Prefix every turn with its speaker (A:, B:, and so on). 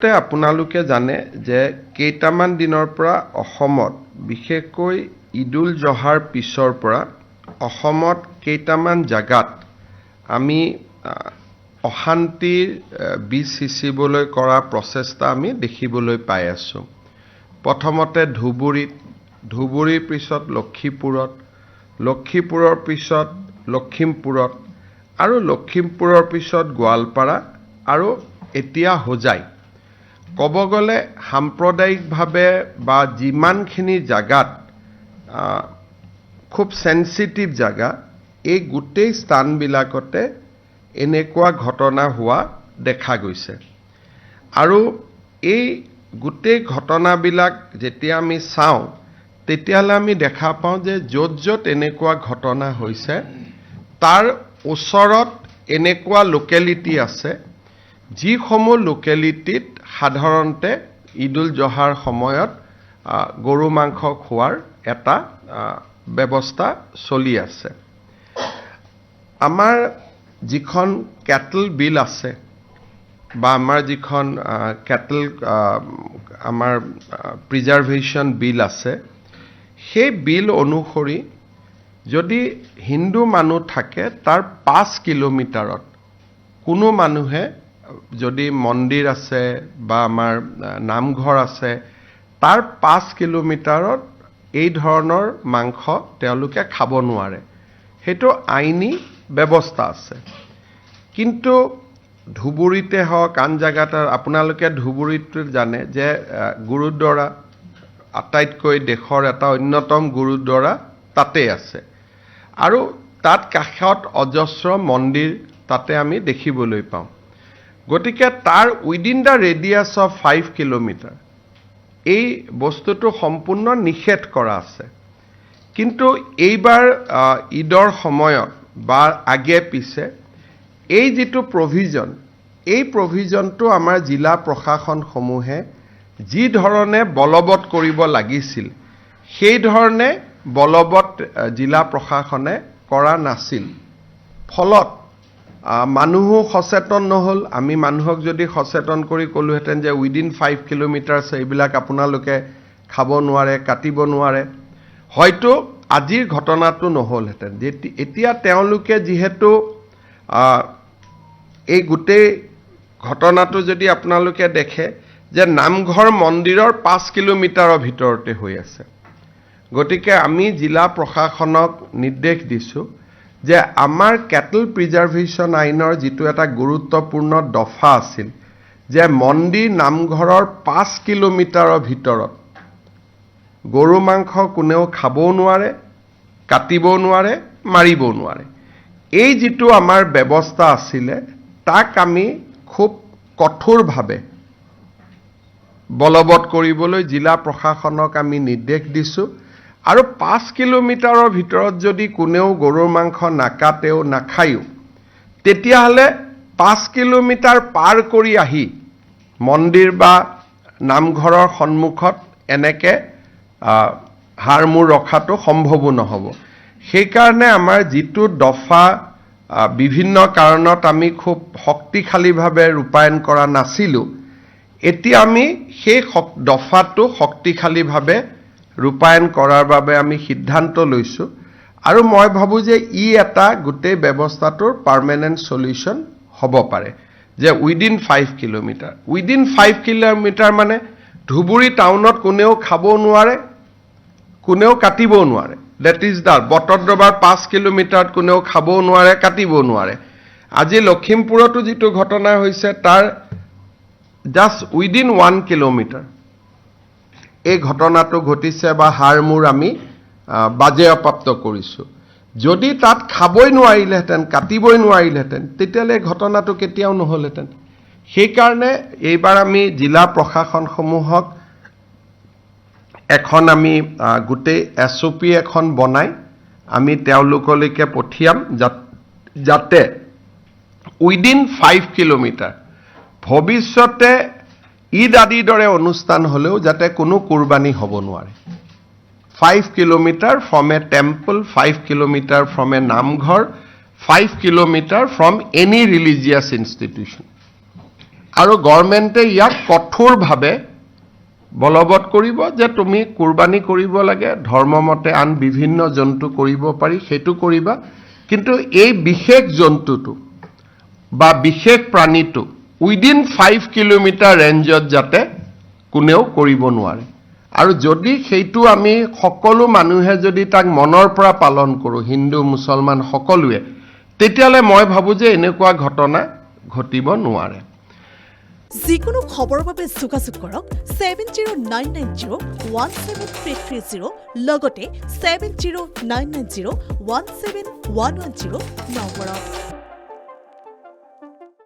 A: আপোনালোকে জানে যে কেইটামান দিনৰ পৰা অসমত বিশেষকৈ ঈদুল জহাৰ পিছৰ পৰা অসমত কেইটামান জাগাত আমি অশান্তিৰ বীজ সিঁচিবলৈ কৰা প্ৰচেষ্টা আমি দেখিবলৈ পাই আছো। প্ৰথমতে ধুবুৰীৰ পিছত লক্ষীপুৰত, লক্ষীপুৰৰ পিছত লখিমপুৰত আৰু লখিমপুৰৰ পিছত গোৱালপাৰা আৰু এতিয়া হোজাই। ক'ব গ'লে সাম্প্ৰদায়িকভাৱে বা যিমানখিনি জাগাত খুব সেনসিটিভ জাগা, এই গোটেই স্থানবিলাকতে এনেকুৱা ঘটনা হোৱা দেখা গৈছে। আৰু এই গোটেই ঘটনাবিলাক যেতিয়া আমি চাওঁ তেতিয়াহ'লে আমি দেখা পাওঁ যে য'ত য'ত এনেকুৱা ঘটনা হৈছে তাৰ ওচৰত এনেকুৱা লোকেলিটি আছে যিসমূহ লোকেলিটিত সাধাৰণতে ঈদুল জহাৰ সময়ত গৰু মাংস খোৱাৰ এটা ব্যৱস্থা চলি আছে। আমাৰ যিখন কেটল বিল আছে বা আমাৰ যিখন কেটল আমাৰ প্ৰিজাৰ্ভেশ্যন বিল আছে, সেই বিল অনুসৰি যদি হিন্দু মানুহ থাকে তাৰ 5 কিলোমিটাৰত কোনো মানুহে যদি মন্দিৰ আছে বা আমাৰ নামঘৰ আছে তাৰ 5 কিলোমিটাৰত এই ধৰণৰ মাংস তেওঁলোকে খাব নোৱাৰে। সেইটো আইনী ব্যৱস্থা আছে। কিন্তু ধুবুৰীতে হওক আন জাগাত আপোনালোকে ধুবুৰীত জানে যে গুৰুদ্বাৰা আটাইতকৈ দেশৰ এটা অন্যতম গুৰুদ্বাৰা তাতে আছে আৰু তাত কাষত অজস্ৰ মন্দিৰ তাতে আমি দেখিবলৈ পাওঁ। গতিকে তাৰ within the radius of 5 kilometre এই বস্তুটো সম্পূৰ্ণ নিষেধ কৰা আছে। কিন্তু এইবাৰ ঈদৰ সময়ত বা আগে পিছে এই যিটো প্ৰভিজন, এই প্ৰভিজনটো আমাৰ জিলা প্ৰশাসনসমূহে যি ধৰণে বলবৎ কৰিব লাগিছিল সেই ধৰণে বলবৎ জিলা প্ৰশাসনে কৰা নাছিল। ফলত মানুহো সচেতন নহল। আমি মানুহক যদি সচেতন কৰি ক'লোহেঁতেন যে উইদিন 5 কিলোমিটাৰ্ছ এইবিলাক আপোনালোকে খাব নোৱাৰে, কাটিব নোৱাৰে, হয়তো আজিৰ ঘটনাটো নহ'লহেঁতেন। এতিয়া তেওঁলোকে যিহেতু এই গোটেই ঘটনাটো যদি আপোনালোকে দেখে যে নামঘৰ মন্দিৰৰ 5 কিলোমিটাৰৰ ভিতৰতে হৈ আছে। গতিকে আমি জিলা প্ৰশাসনক নিৰ্দেশ দিছোঁ যে আমাৰ কেটল প্ৰিজাৰ্ভেশ্যন আইনৰ যিটো এটা গুৰুত্বপূৰ্ণ দফা আছিল যে মন্দিৰ নামঘৰৰ 5 কিলোমিটাৰৰ ভিতৰত গৰু মাংস কোনেও খাবও নোৱাৰে, কাটিবও নোৱাৰে, মাৰিবও নোৱাৰে। এই যিটো আমাৰ ব্যৱস্থা আছিলে তাক আমি খুব কঠোৰভাৱে বলবৎ কৰিবলৈ জিলা প্ৰশাসনক আমি নিৰ্দেশ দিছোঁ। আৰু 5 কিলোমিটাৰৰ ভিতৰত যদি কোনেও গৰুৰ মাংস নাকাটেও নাখায়ো তেতিয়াহ'লে 5 কিলোমিটাৰ পাৰ কৰি আহি মন্দিৰ বা নামঘৰৰ সন্মুখত এনেকে হাড়মূৰ ৰখাটো সম্ভৱো নহ'ব। সেইকাৰণে আমাৰ যিটো দফা বিভিন্ন কাৰণত আমি খুব শক্তিশালীভাৱে ৰূপায়ণ কৰা নাছিলোঁ, এতিয়া আমি সেই দফাটো শক্তিশালীভাৱে ৰূপায়ণ কৰাৰ বাবে আমি সিদ্ধান্ত লৈছোঁ। আৰু মই ভাবোঁ যে ই এটা গোটেই ব্যৱস্থাটোৰ পাৰ্মানেণ্ট সলিউশ্যন হ'ব পাৰে যে উইদিন 5 কিলোমিটাৰ। উইদিন 5 কিলোমিটাৰ মানে ধুবুৰী টাউনত কোনেও খাব নোৱাৰে, কোনেও কাটিবও নোৱাৰে। ডেট ইজ দ্য বটদ্ৰৱাৰ 5 কিলোমিটাৰত কোনেও খাবও নোৱাৰে, কাটিবও নোৱাৰে। আজি লখিমপুৰতো যিটো ঘটনা হৈছে তাৰ জাষ্ট উইদিন 1 কিলোমিটাৰ এই ঘটনাটো ঘটিছে বা হাড়মূৰ আমি বাজেয়াপ্ত কৰিছোঁ। যদি তাত খাবই নোৱাৰিলেহেঁতেন, কাটিবই নোৱাৰিলেহেঁতেন তেতিয়াহ'লে ঘটনাটো কেতিয়াও নহ'লহেঁতেন। সেইকাৰণে এইবাৰ আমি জিলা প্ৰশাসনসমূহক এখন আমি গোটেই SOP এখন বনাই আমি তেওঁলোকলৈকে পঠিয়াম যাতে উইদিন 5 কিলোমিটাৰ ভৱিষ্যতে ঈদ আদিৰ দৰে অনুষ্ঠান হ'লেও যাতে কোনো কুৰবানী হ'ব নোৱাৰে। 5 kilometre from A temple, 5 kilometre from A namghar, 5 kilometre from any religious institution. আৰু গভৰ্ণমেণ্টে ইয়াক কঠোৰভাৱে বলবৎ কৰিব যে তুমি কুৰবানী কৰিব লাগে, ধৰ্মমতে আন বিভিন্ন জন্তু কৰিব পাৰি, সেইটো কৰিবা, কিন্তু এই বিশেষ জন্তুটো বা বিশেষ প্ৰাণীটো উইদিন 5 কিলোমিটাৰ ৰেঞ্জত যাতে কোনেও কৰিব নোৱাৰে। আৰু যদি সেইটো আমি সকলো মানুহে যদি তাক মনৰ পৰা পালন কৰোঁ, হিন্দু মুছলমান সকলোৱে, তেতিয়াহ'লে মই ভাবোঁ যে এনেকুৱা ঘটনা ঘটিব নোৱাৰে।
B: যিকোনো খবৰৰ বাবে যোগাযোগ কৰক 7099017330 লগতে 7099017110 নম্বৰত।